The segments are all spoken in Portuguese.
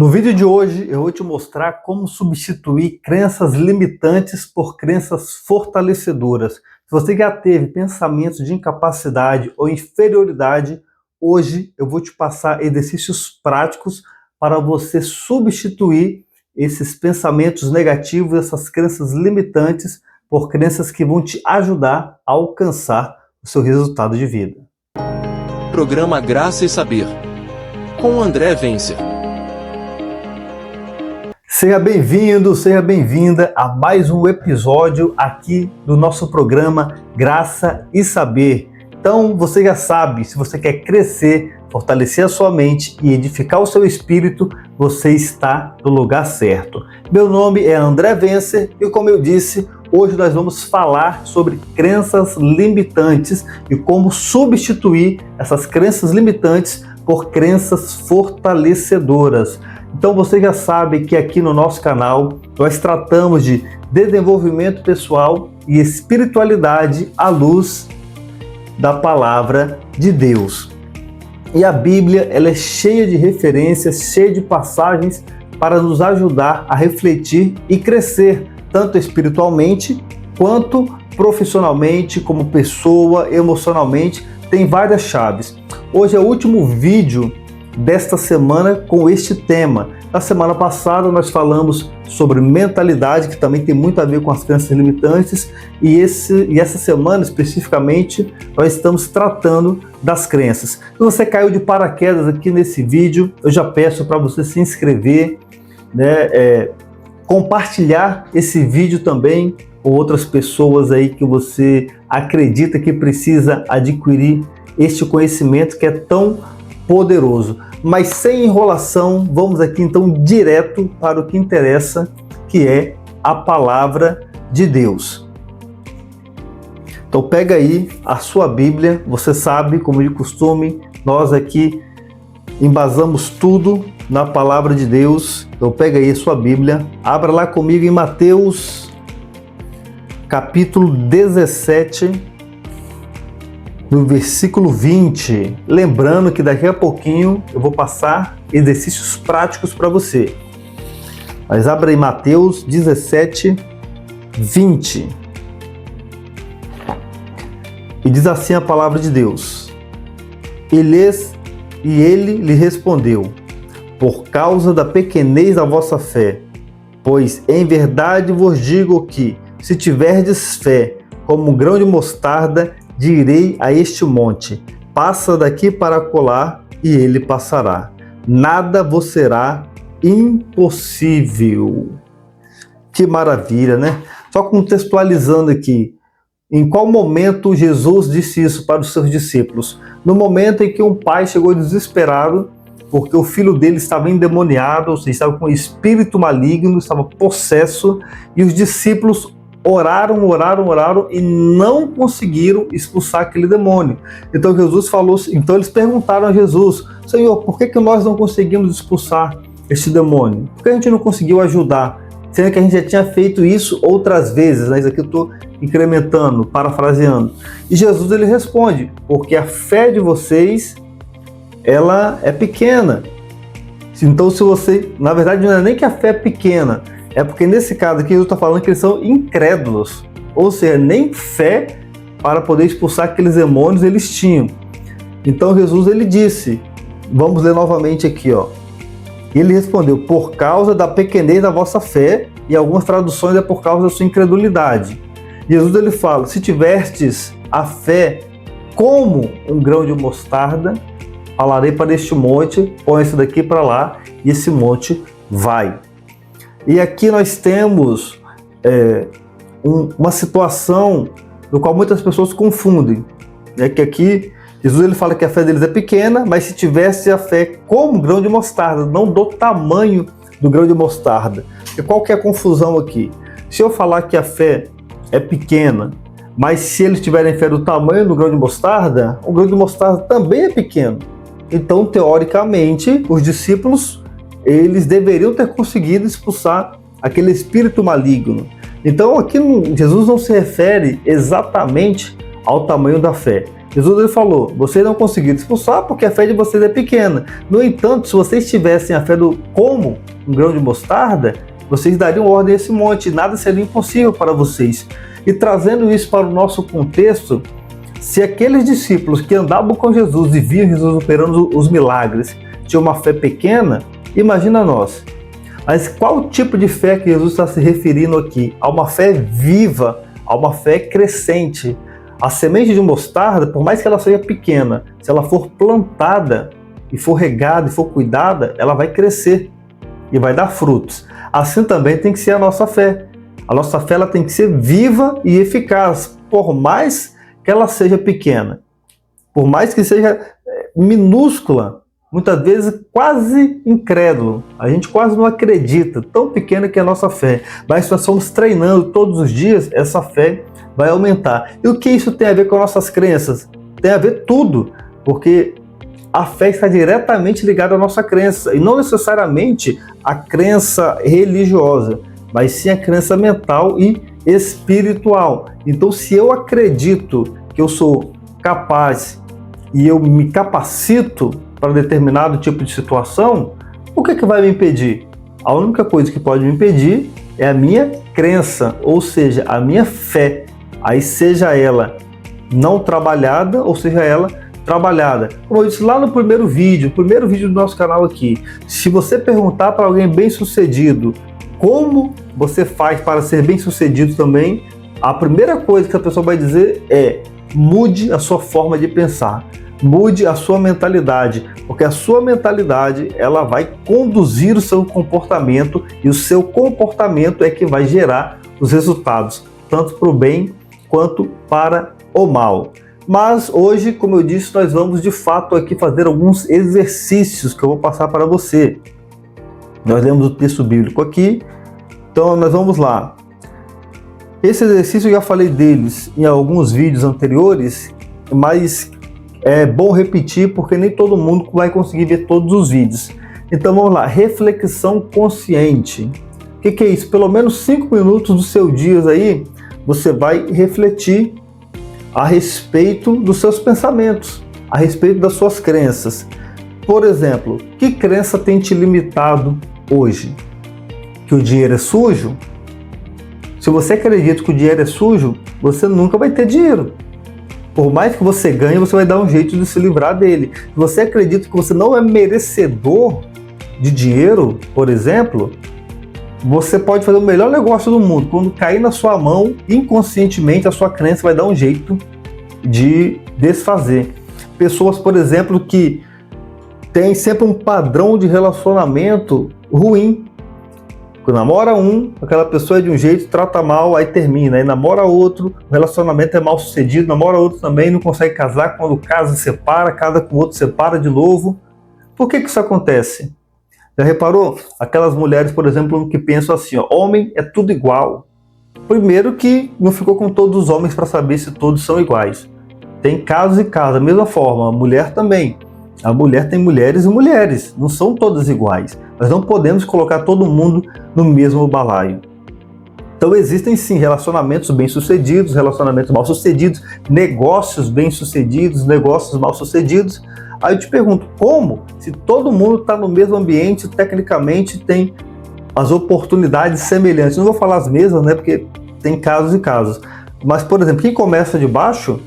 No vídeo de hoje eu vou te mostrar como substituir crenças limitantes por crenças fortalecedoras. Se você já teve pensamentos de incapacidade ou inferioridade, hoje eu vou te passar exercícios práticos para você substituir esses pensamentos negativos, essas crenças limitantes, por crenças que vão te ajudar a alcançar o seu resultado de vida. Programa Graça e Saber, com André Vencer. Seja bem-vindo, seja bem-vinda a mais um episódio aqui do nosso programa Graça e Saber. Então, você já sabe, se você quer crescer, fortalecer a sua mente e edificar o seu espírito, você está no lugar certo. Meu nome é André Vencer e, como eu disse, hoje nós vamos falar sobre crenças limitantes e como substituir essas crenças limitantes por crenças fortalecedoras. Então você já sabe que aqui no nosso canal nós tratamos de desenvolvimento pessoal e espiritualidade à luz da palavra de Deus. E a Bíblia ela é cheia de referências, cheia de passagens para nos ajudar a refletir e crescer, tanto espiritualmente quanto profissionalmente, como pessoa, emocionalmente. Tem várias chaves. Hoje é o último vídeo desta semana com este tema. Na semana passada nós falamos sobre mentalidade, que também tem muito a ver com as crenças limitantes, e essa semana especificamente nós estamos tratando das crenças. Se você caiu de paraquedas aqui nesse vídeo, eu já peço para você se inscrever, compartilhar esse vídeo também com outras pessoas aí que você acredita que precisa adquirir este conhecimento que é tão poderoso. Mas sem enrolação, vamos aqui então direto para o que interessa, que é a palavra de Deus. Então pega aí a sua Bíblia, você sabe, como de costume, nós aqui embasamos tudo na palavra de Deus. Então pega aí a sua Bíblia, abra lá comigo em Mateus capítulo 17, no versículo 20, lembrando que daqui a pouquinho eu vou passar exercícios práticos para você. Mas abra aí Mateus 17, 20. E diz assim a palavra de Deus. E ele lhe respondeu: por causa da pequenez da vossa fé, pois em verdade vos digo que, se tiverdes fé como um grão de mostarda, direi a este monte: passa daqui para acolá, e ele passará. Nada vos será impossível. Que maravilha, né? Só contextualizando aqui, em qual momento Jesus disse isso para os seus discípulos? No momento em que um pai chegou desesperado, porque o filho dele estava endemoniado, ou seja, estava com um espírito maligno, estava possesso, e os discípulos oraram e não conseguiram expulsar aquele demônio. Então Jesus falou, então eles perguntaram a Jesus: Senhor, por que nós não conseguimos expulsar este demônio? Por que a gente não conseguiu ajudar? Sendo que a gente já tinha feito isso outras vezes, né? Isso aqui eu estou incrementando, parafraseando. E Jesus ele responde: porque a fé de vocês, ela é pequena. Então se você, na verdade não é nem que a fé é pequena, é porque nesse caso aqui Jesus está falando que eles são incrédulos, ou seja, nem fé para poder expulsar aqueles demônios eles tinham. Então Jesus ele disse, vamos ler novamente aqui, ó. Ele respondeu: por causa da pequenez da vossa fé, e algumas traduções é por causa da sua incredulidade. Jesus ele fala: se tiverdes a fé como um grão de mostarda, falarei para este monte, põe isso daqui para lá, e esse monte vai. E aqui nós temos uma situação no qual muitas pessoas confundem. Que aqui Jesus ele fala que a fé deles é pequena, mas se tivesse a fé como grão de mostarda, não do tamanho do grão de mostarda. E qual que é a confusão aqui? Se eu falar que a fé é pequena, mas se eles tiverem fé do tamanho do grão de mostarda, o grão de mostarda também é pequeno. Então, teoricamente, os discípulos eles deveriam ter conseguido expulsar aquele espírito maligno. Então aqui Jesus não se refere exatamente ao tamanho da fé, Jesus ele falou, vocês não conseguiram expulsar porque a fé de vocês é pequena. No entanto, se vocês tivessem a fé como um grão de mostarda, vocês dariam ordem a esse monte, nada seria impossível para vocês. E trazendo isso para o nosso contexto, se aqueles discípulos que andavam com Jesus e viam Jesus operando os milagres tinham uma fé pequena, imagina nós. Mas qual tipo de fé que Jesus está se referindo aqui? A uma fé viva, a uma fé crescente. A semente de mostarda, por mais que ela seja pequena, se ela for plantada e for regada e for cuidada, ela vai crescer e vai dar frutos. Assim também tem que ser a nossa fé. A nossa fé ela tem que ser viva e eficaz, por mais que ela seja pequena, por mais que seja minúscula, muitas vezes quase incrédulo. A gente quase não acredita, tão pequena que é a nossa fé. Mas se nós estamos treinando todos os dias, essa fé vai aumentar. E o que isso tem a ver com nossas crenças? Tem a ver tudo, porque a fé está diretamente ligada à nossa crença, e não necessariamente a crença religiosa, mas sim a crença mental e espiritual. Então, se eu acredito que eu sou capaz e eu me capacito para determinado tipo de situação, o que vai me impedir? A única coisa que pode me impedir é a minha crença, ou seja, a minha fé. Aí seja ela não trabalhada, ou seja ela trabalhada. Como eu disse lá no primeiro vídeo do nosso canal aqui, se você perguntar para alguém bem-sucedido como você faz para ser bem-sucedido também, a primeira coisa que a pessoa vai dizer é: mude a sua forma de pensar, mude a sua mentalidade, porque a sua mentalidade ela vai conduzir o seu comportamento, e o seu comportamento é que vai gerar os resultados, tanto para o bem quanto para o mal. Mas hoje, como eu disse, nós vamos de fato aqui fazer alguns exercícios que eu vou passar para você. Nós lemos o texto bíblico aqui, então nós vamos lá. Esse exercício eu já falei deles em alguns vídeos anteriores, mas é bom repetir porque nem todo mundo vai conseguir ver todos os vídeos. Então vamos lá, reflexão consciente. O que é isso? Pelo menos 5 minutos do seu dia aí, você vai refletir a respeito dos seus pensamentos, a respeito das suas crenças. Por exemplo, que crença tem te limitado hoje? Que o dinheiro é sujo? Se você acredita que o dinheiro é sujo, você nunca vai ter dinheiro. Por mais que você ganhe, você vai dar um jeito de se livrar dele. Se você acredita que você não é merecedor de dinheiro, por exemplo, você pode fazer o melhor negócio do mundo. Quando cair na sua mão, inconscientemente, a sua crença vai dar um jeito de desfazer. Pessoas, por exemplo, que têm sempre um padrão de relacionamento ruim. Quando namora um, aquela pessoa é de um jeito, trata mal, aí termina. Aí namora outro, o relacionamento é mal sucedido, namora outro também, não consegue casar, quando casa, separa, casa com outro, separa de novo. Por que isso acontece? Já reparou? Aquelas mulheres, por exemplo, que pensam assim, ó, homem é tudo igual. Primeiro que não ficou com todos os homens para saber se todos são iguais. Tem casos e casos, da mesma forma, a mulher também. A mulher tem mulheres e mulheres, não são todas iguais. Nós não podemos colocar todo mundo no mesmo balaio. Então existem sim relacionamentos bem-sucedidos, relacionamentos mal-sucedidos, negócios bem-sucedidos, negócios mal-sucedidos. Aí eu te pergunto, como? Se todo mundo está no mesmo ambiente, tecnicamente tem as oportunidades semelhantes. Não vou falar as mesmas, né? Porque tem casos e casos. Mas, por exemplo, quem começa de baixo,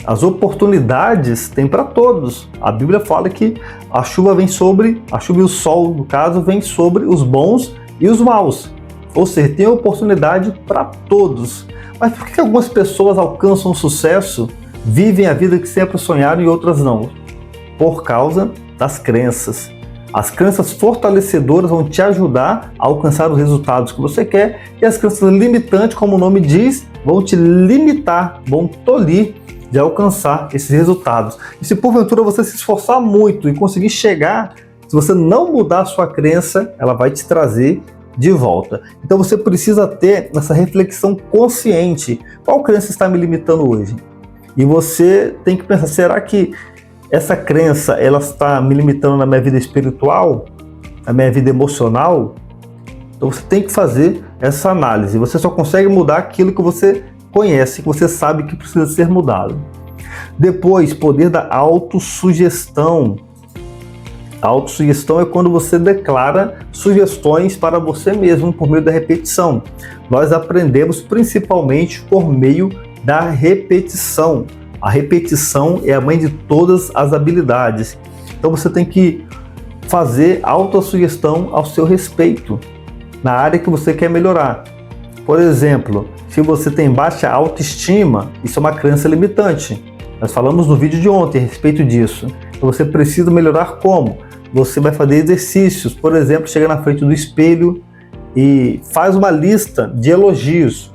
as oportunidades tem para todos. A Bíblia fala que a chuva e o sol, no caso, vem sobre os bons e os maus. Ou seja, tem oportunidade para todos. Mas por que algumas pessoas alcançam sucesso, vivem a vida que sempre sonharam e outras não? Por causa das crenças. As crenças fortalecedoras vão te ajudar a alcançar os resultados que você quer, e as crenças limitantes, como o nome diz, vão te limitar, vão tolir de alcançar esses resultados. E se porventura você se esforçar muito e conseguir chegar, se você não mudar a sua crença, ela vai te trazer de volta. Então você precisa ter essa reflexão consciente. Qual crença está me limitando hoje? E você tem que pensar, será que essa crença ela está me limitando na minha vida espiritual, na minha vida emocional? Então você tem que fazer essa análise. Você só consegue mudar aquilo que você conhece, que você sabe que precisa ser mudado. Depois, poder da autossugestão. A autossugestão é quando você declara sugestões para você mesmo por meio da repetição. Nós aprendemos principalmente por meio da repetição. A repetição é a mãe de todas as habilidades. Então você tem que fazer autossugestão ao seu respeito, na área que você quer melhorar. Por exemplo, se você tem baixa autoestima, isso é uma crença limitante. Nós falamos no vídeo de ontem a respeito disso. Então você precisa melhorar como? Você vai fazer exercícios, por exemplo, chega na frente do espelho e faz uma lista de elogios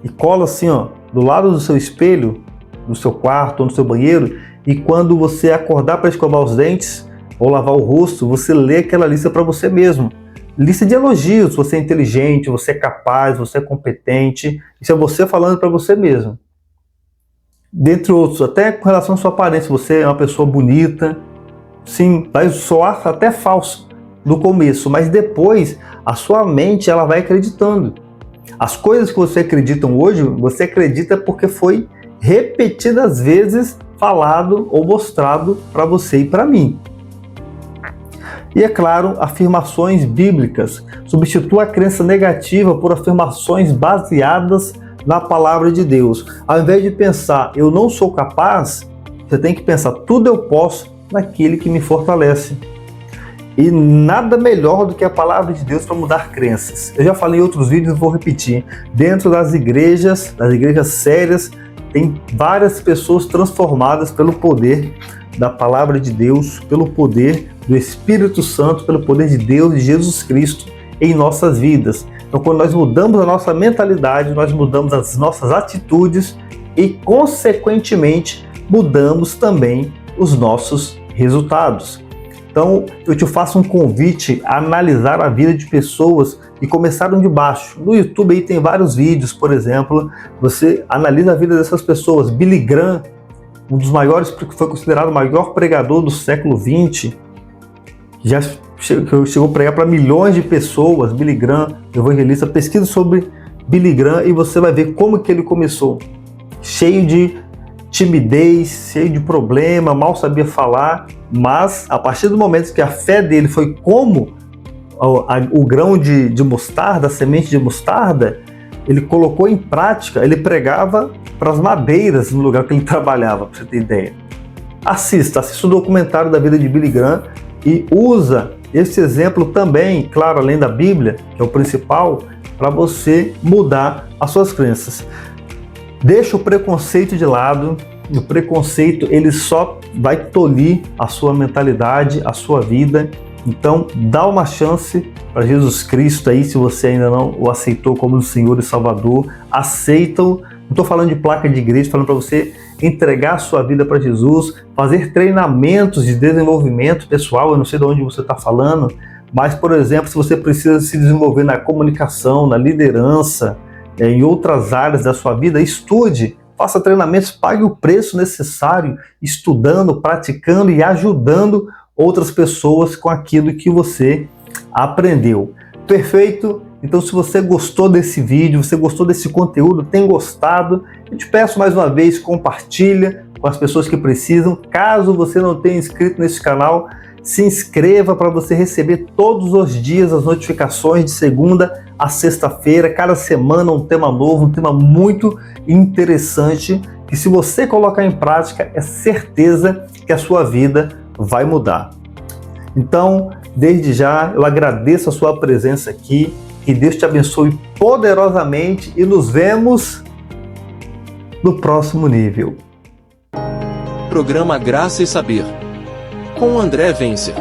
e cola assim, ó, do lado do seu espelho, no seu quarto ou no seu banheiro, e quando você acordar para escovar os dentes ou lavar o rosto, você lê aquela lista para você mesmo. Lista de elogios, você é inteligente, você é capaz, você é competente. Isso é você falando para você mesmo. Dentre outros, até com relação à sua aparência, você é uma pessoa bonita. Sim, vai soar até falso no começo, mas depois a sua mente ela vai acreditando. As coisas que você acredita hoje, você acredita porque foi repetidas vezes falado ou mostrado para você e para mim. E é claro, afirmações bíblicas. Substitua a crença negativa por afirmações baseadas na palavra de Deus. Ao invés de pensar, eu não sou capaz, você tem que pensar, tudo eu posso naquele que me fortalece. E nada melhor do que a palavra de Deus para mudar crenças. Eu já falei em outros vídeos e vou repetir. Dentro das igrejas sérias, tem várias pessoas transformadas pelo poder da palavra de Deus, pelo poder do Espírito Santo, pelo poder de Deus, de Jesus Cristo em nossas vidas. Então, quando nós mudamos a nossa mentalidade, nós mudamos as nossas atitudes e, consequentemente, mudamos também os nossos resultados. Então, eu te faço um convite a analisar a vida de pessoas que começaram de baixo. No YouTube aí tem vários vídeos, por exemplo, você analisa a vida dessas pessoas. Billy Graham, um dos maiores, que foi considerado o maior pregador do século XX, já chegou a pregar para milhões de pessoas. Billy Graham, evangelista, pesquisa sobre Billy Graham e você vai ver como que ele começou. Cheio de timidez, cheio de problema, mal sabia falar, mas a partir do momento que a fé dele foi como o grão de mostarda, a semente de mostarda, ele colocou em prática, ele pregava para as madeiras no lugar que ele trabalhava, para você ter ideia. Assista o documentário da vida de Billy Graham e usa esse exemplo também, claro, além da Bíblia, que é o principal, para você mudar as suas crenças. Deixa o preconceito de lado. O preconceito ele só vai tolir a sua mentalidade, a sua vida. Então dá uma chance para Jesus Cristo aí, se você ainda não o aceitou como Senhor e Salvador, aceita-o. Não estou falando de placa de igreja, falando para você entregar a sua vida para Jesus, fazer treinamentos de desenvolvimento pessoal. Eu não sei de onde você está falando, mas, por exemplo, se você precisa se desenvolver na comunicação, na liderança, em outras áreas da sua vida, estude, faça treinamentos, pague o preço necessário, estudando, praticando e ajudando outras pessoas com aquilo que você aprendeu. Perfeito? Então, se você gostou desse vídeo, você gostou desse conteúdo, tem gostado, eu te peço mais uma vez, compartilha com as pessoas que precisam. Caso você não tenha inscrito nesse canal, se inscreva para você receber todos os dias as notificações de segunda a sexta-feira, cada semana um tema novo, um tema muito interessante, que se você colocar em prática, é certeza que a sua vida vai mudar. Então, desde já, eu agradeço a sua presença aqui, que Deus te abençoe poderosamente e nos vemos no próximo nível. Programa Graça e Saber, com André Vencer.